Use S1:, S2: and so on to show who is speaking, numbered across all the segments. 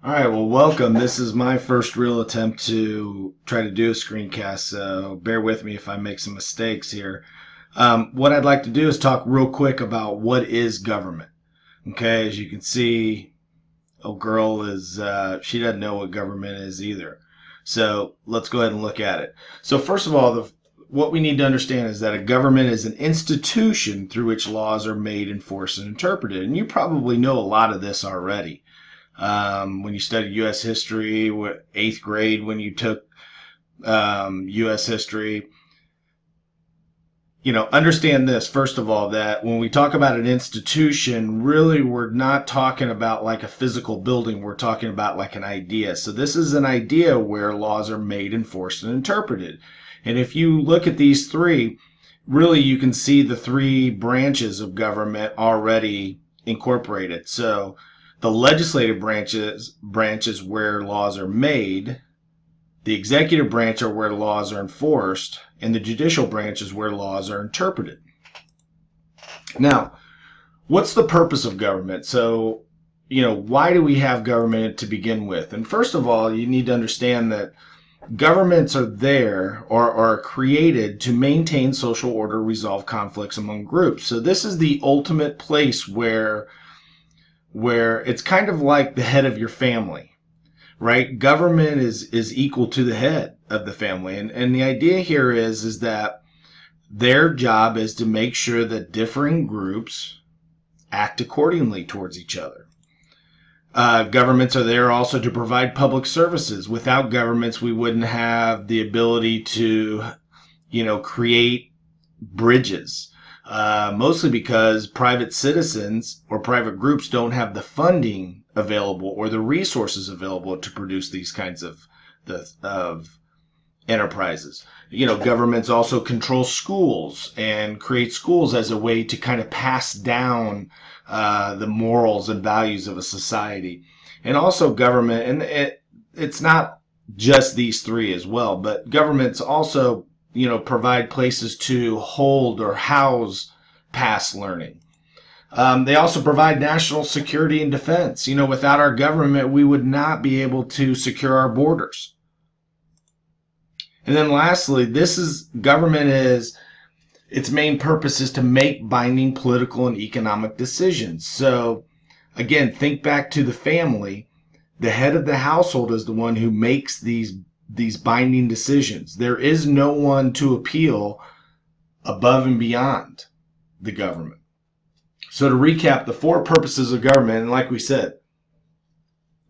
S1: All right, well, welcome. This is my first real attempt to try to do a screencast, so bear with me if I make some mistakes here. What I'd like to do is talk real quick about what is government. Okay, as you can see, a girl is, she doesn't know what government is either. So let's go ahead and look at it. So, first of all, what we need to understand is that a government is an institution through which laws are made, enforced, and interpreted. And you probably know a lot of this already. When you studied U.S. history, eighth grade, when you took U.S. history, understand this, first of all, that when we talk about an institution, really we're not talking about like a physical building. We're talking about like an idea. So this is an idea where laws are made, enforced, and interpreted. And if you look at these three, really you can see the three branches of government already incorporated. So the legislative branches where laws are made, the executive branch are where laws are enforced, and the judicial branch is where laws are interpreted. Now, what's the purpose of government? So, why do we have government to begin with? And first of all, you need to understand that governments are there or are created to maintain social order, resolve conflicts among groups. So this is the ultimate place where it's kind of like the head of your family, right? Government is equal to the head of the family. And the idea here is that their job is to make sure that differing groups act accordingly towards each other. Governments are there also to provide public services. Without governments, we wouldn't have the ability to, create bridges. Mostly because private citizens or private groups don't have the funding available or the resources available to produce these kinds of enterprises. Governments also control schools and create schools as a way to kind of pass down the morals and values of a society. And also government, and it's not just these three as well, but governments also provide places to hold or house past learning. They also provide national security and defense. Without our government, we would not be able to secure our borders. And then lastly, its main purpose is to make binding political and economic decisions. So again, think back to the family. The head of the household is the one who makes these binding decisions. There is no one to appeal above and beyond the government. So to recap, the four purposes of government, and like we said,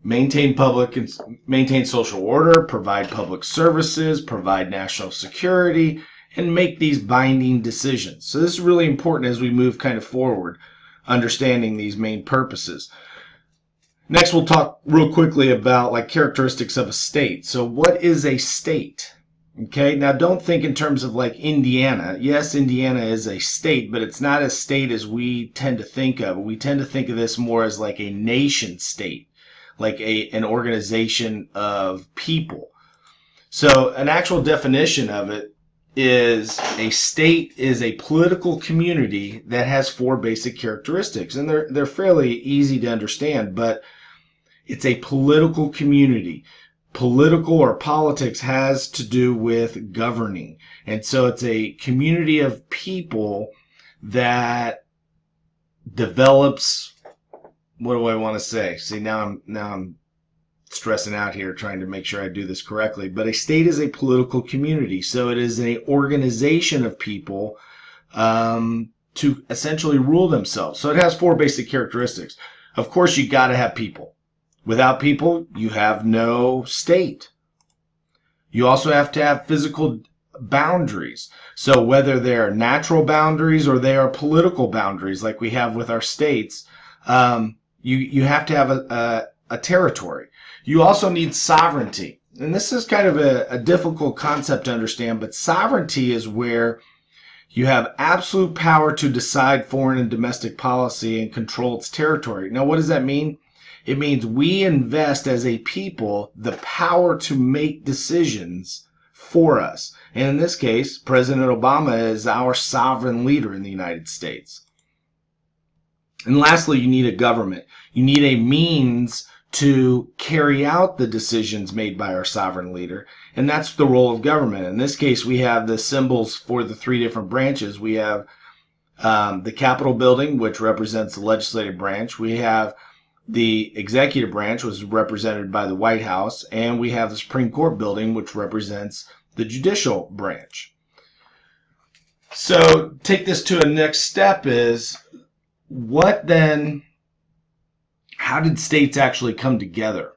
S1: maintain social order, provide public services, provide national security, and make these binding decisions. So this is really important as we move kind of forward, understanding these main purposes. Next, we'll talk real quickly about like characteristics of a state. So what is a state? Okay, now don't think in terms of like Indiana. Yes, Indiana is a state, but it's not a state as we tend to think of. We tend to think of this more as like a nation state, like an organization of people. So an actual definition of it is a state is a political community that has four basic characteristics, and they're fairly easy to understand, but it's a political community. Political or politics has to do with governing. And so it's a community of people that develops, what do I want to say? See, now I'm stressing out here trying to make sure I do this correctly. But a state is a political community. So it is an organization of people to essentially rule themselves. So it has four basic characteristics. Of course, you got to have people. Without people, you have no state. You also have to have physical boundaries. So whether they're natural boundaries or they are political boundaries, like we have with our states, you have to have a territory. You also need sovereignty. And this is kind of a difficult concept to understand, but sovereignty is where you have absolute power to decide foreign and domestic policy and control its territory. Now, what does that mean? It means we invest as a people the power to make decisions for us. And in this case, President Obama is our sovereign leader in the United States. And lastly, you need a government. You need a means to carry out the decisions made by our sovereign leader. And that's the role of government. In this case, we have the symbols for the three different branches. We have the Capitol building, which represents the legislative branch. We have the executive branch, which is represented by the White House. And we have the Supreme Court building, which represents the judicial branch. So take this to a next step is, what then, how did states actually come together?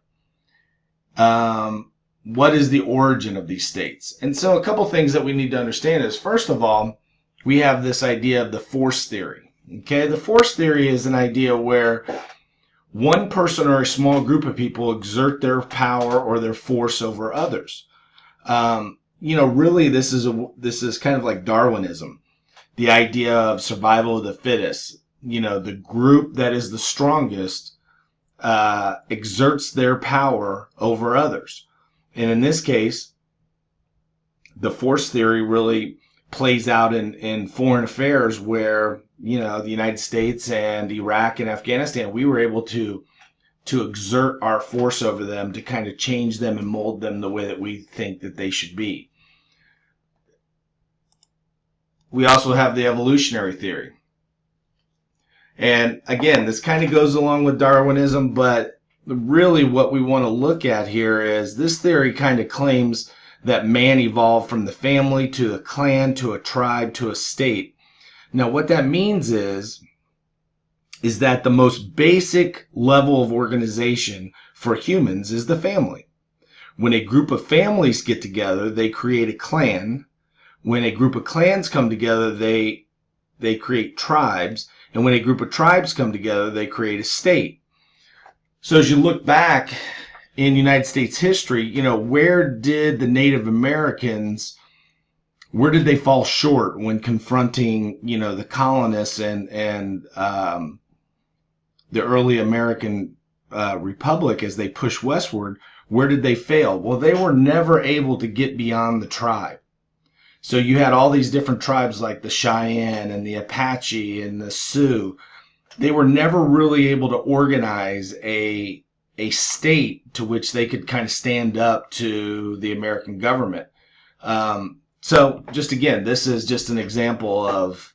S1: What is the origin of these states? And so a couple things that we need to understand is, first of all, we have this idea of the force theory. Okay, the force theory is an idea where one person or a small group of people exert their power or their force over others. Really, this is kind of like Darwinism, the idea of survival of the fittest. The group that is the strongest exerts their power over others. And in this case, the force theory really plays out in foreign affairs where, the United States and Iraq and Afghanistan, we were able to exert our force over them to kind of change them and mold them the way that we think that they should be. We also have the evolutionary theory. And again, this kind of goes along with Darwinism, but really what we want to look at here is this theory kind of claims that man evolved from the family to the clan to a tribe to a state. Now, what that means is that the most basic level of organization for humans is the family. When a group of families get together, they create a clan. When a group of clans come together, they create tribes. And when a group of tribes come together, they create a state. So as you look back in United States history, where did the Native Americans, where did they fall short when confronting, the colonists and the early American republic as they pushed westward? Where did they fail? Well, they were never able to get beyond the tribe. So you had all these different tribes like the Cheyenne and the Apache and the Sioux. They were never really able to organize a state to which they could kind of stand up to the American government. So just again, this is just an example of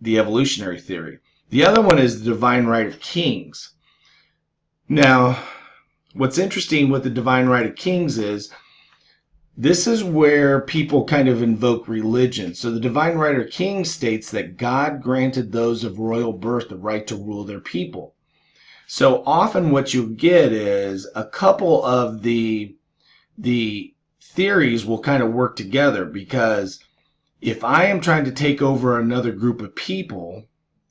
S1: the evolutionary theory. The other one is the divine right of kings. Now, what's interesting with the divine right of kings is this is where people kind of invoke religion. So the divine right of kings states that God granted those of royal birth the right to rule their people. So often what you get is a couple of the theories will kind of work together, because if I am trying to take over another group of people,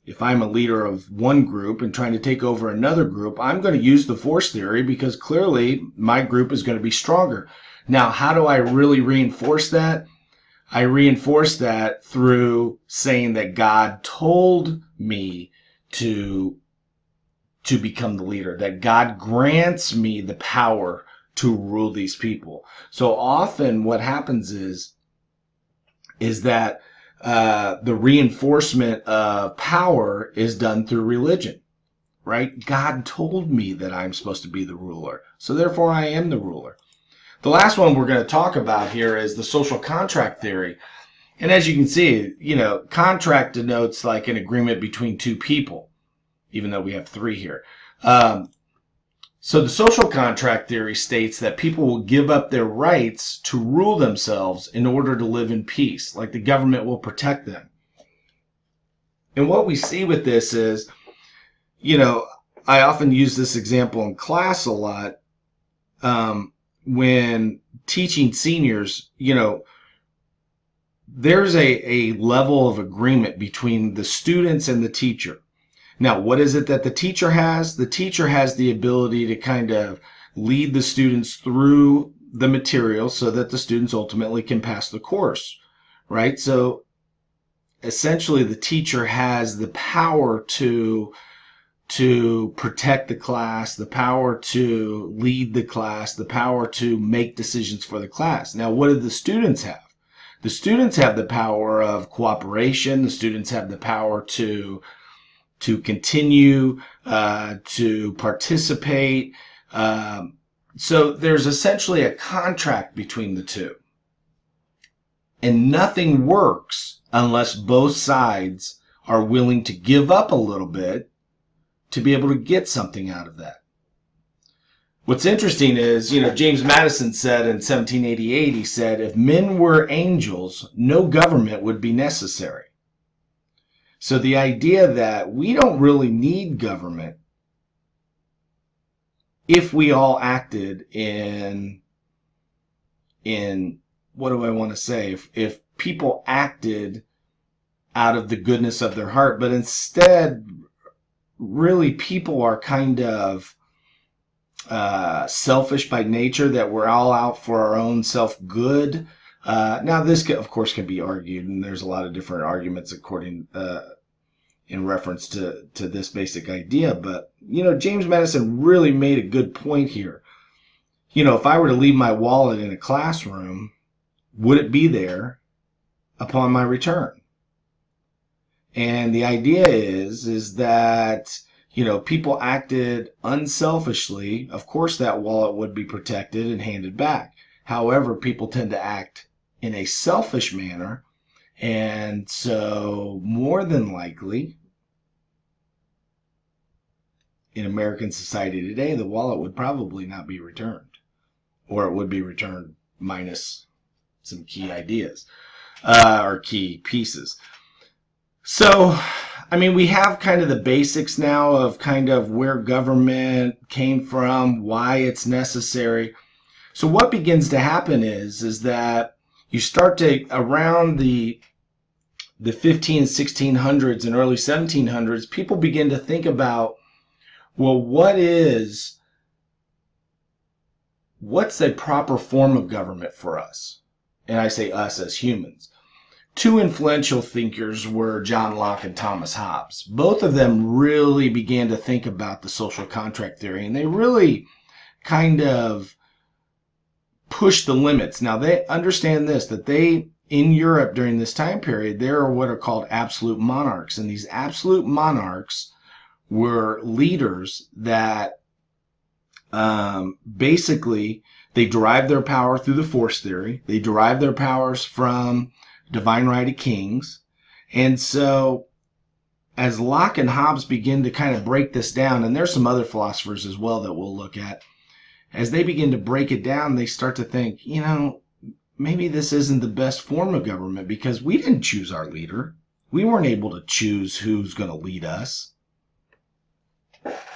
S1: if I'm a leader of one group and trying to take over another group, I'm going to use the force theory because clearly my group is going to be stronger. Now, how do I really reinforce that? I reinforce that through saying that God told me to become the leader, that God grants me the power to rule these people. So often what happens is that the reinforcement of power is done through religion, right? God told me that I'm supposed to be the ruler, so therefore I am the ruler. The last one we're going to talk about here is the social contract theory. And as you can see, contract denotes like an agreement between two people, even though we have three here. So the social contract theory states that people will give up their rights to rule themselves in order to live in peace, like the government will protect them. And what we see with this is, I often use this example in class a lot. When teaching seniors, there's a level of agreement between the students and the teacher. Now, what is it that the teacher has? The teacher has the ability to kind of lead the students through the material so that the students ultimately can pass the course, right? So essentially the teacher has the power to protect the class, the power to lead the class, the power to make decisions for the class. Now, what do the students have? The students have the power of cooperation. The students have the power to to continue, to participate. So there's essentially a contract between the two. And nothing works unless both sides are willing to give up a little bit to be able to get something out of that. What's interesting is, James Madison said in 1788, he said, if men were angels, no government would be necessary. So the idea that we don't really need government if we all acted in what do I want to say? If people acted out of the goodness of their heart, but instead, really people are kind of selfish by nature, that we're all out for our own self-good. Now, this, of course, can be argued, and there's a lot of different arguments according in reference to this basic idea. But, James Madison really made a good point here. If I were to leave my wallet in a classroom, would it be there upon my return? And the idea is that, people acted unselfishly. Of course, that wallet would be protected and handed back. However, people tend to act in a selfish manner. And so more than likely, in American society today, the wallet would probably not be returned, or it would be returned minus some key ideas or key pieces. So, we have kind of the basics now of kind of where government came from, why it's necessary. So what begins to happen is that you start to, around the 1600s and early 1700s, people begin to think about, well, what's a proper form of government for us? And I say us as humans. Two influential thinkers were John Locke and Thomas Hobbes. Both of them really began to think about the social contract theory, and they really kind of pushed the limits. Now, they understand this, that in Europe during this time period, there are what are called absolute monarchs, and these absolute monarchs were leaders that basically they derived their power through the force theory. They derived their powers from divine right of kings. And so as Locke and Hobbes begin to kind of break this down, and there's some other philosophers as well that we'll look at, as they begin to break it down, they start to think, maybe this isn't the best form of government, because we didn't choose our leader. We weren't able to choose who's going to lead us.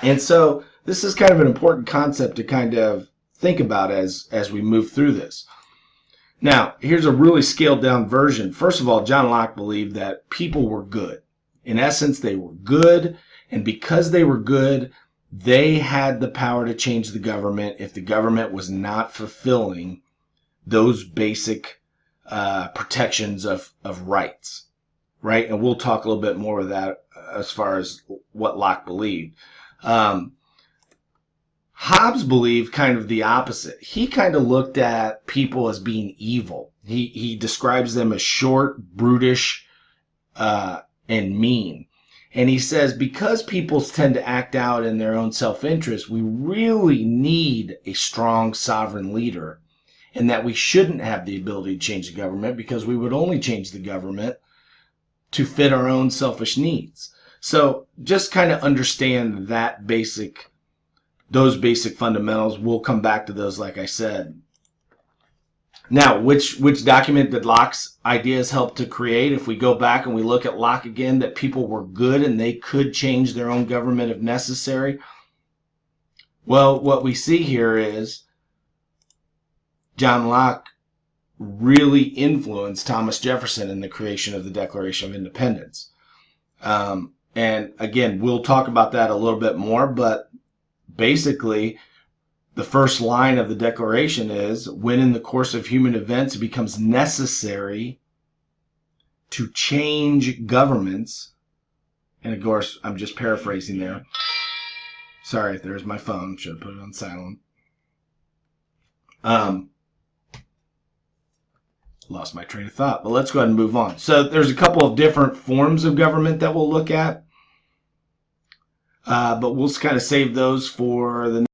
S1: And so this is kind of an important concept to kind of think about as we move through this. Now, here's a really scaled down version. First of all, John Locke believed that people were good. In essence, they were good, and because they were good, they had the power to change the government if the government was not fulfilling those basic protections of rights, right? And we'll talk a little bit more of that as far as what Locke believed. Hobbes believed kind of the opposite. He kind of looked at people as being evil. He describes them as short, brutish, and mean. And he says, because people tend to act out in their own self-interest, we really need a strong sovereign leader, and that we shouldn't have the ability to change the government, because we would only change the government to fit our own selfish needs. So just kind of understand those basic fundamentals. We'll come back to those, like I said. Now, which document did Locke's ideas help to create? If we go back and we look at Locke again, that people were good and they could change their own government if necessary. Well, what we see here is John Locke really influenced Thomas Jefferson in the creation of the Declaration of Independence. And again, we'll talk about that a little bit more, but basically, the first line of the Declaration is, when in the course of human events it becomes necessary to change governments, and of course, I'm just paraphrasing there. Sorry, there's my phone. Should have put it on silent. Lost my train of thought, but let's go ahead and move on. So there's a couple of different forms of government that we'll look at. but we'll kind of save those for the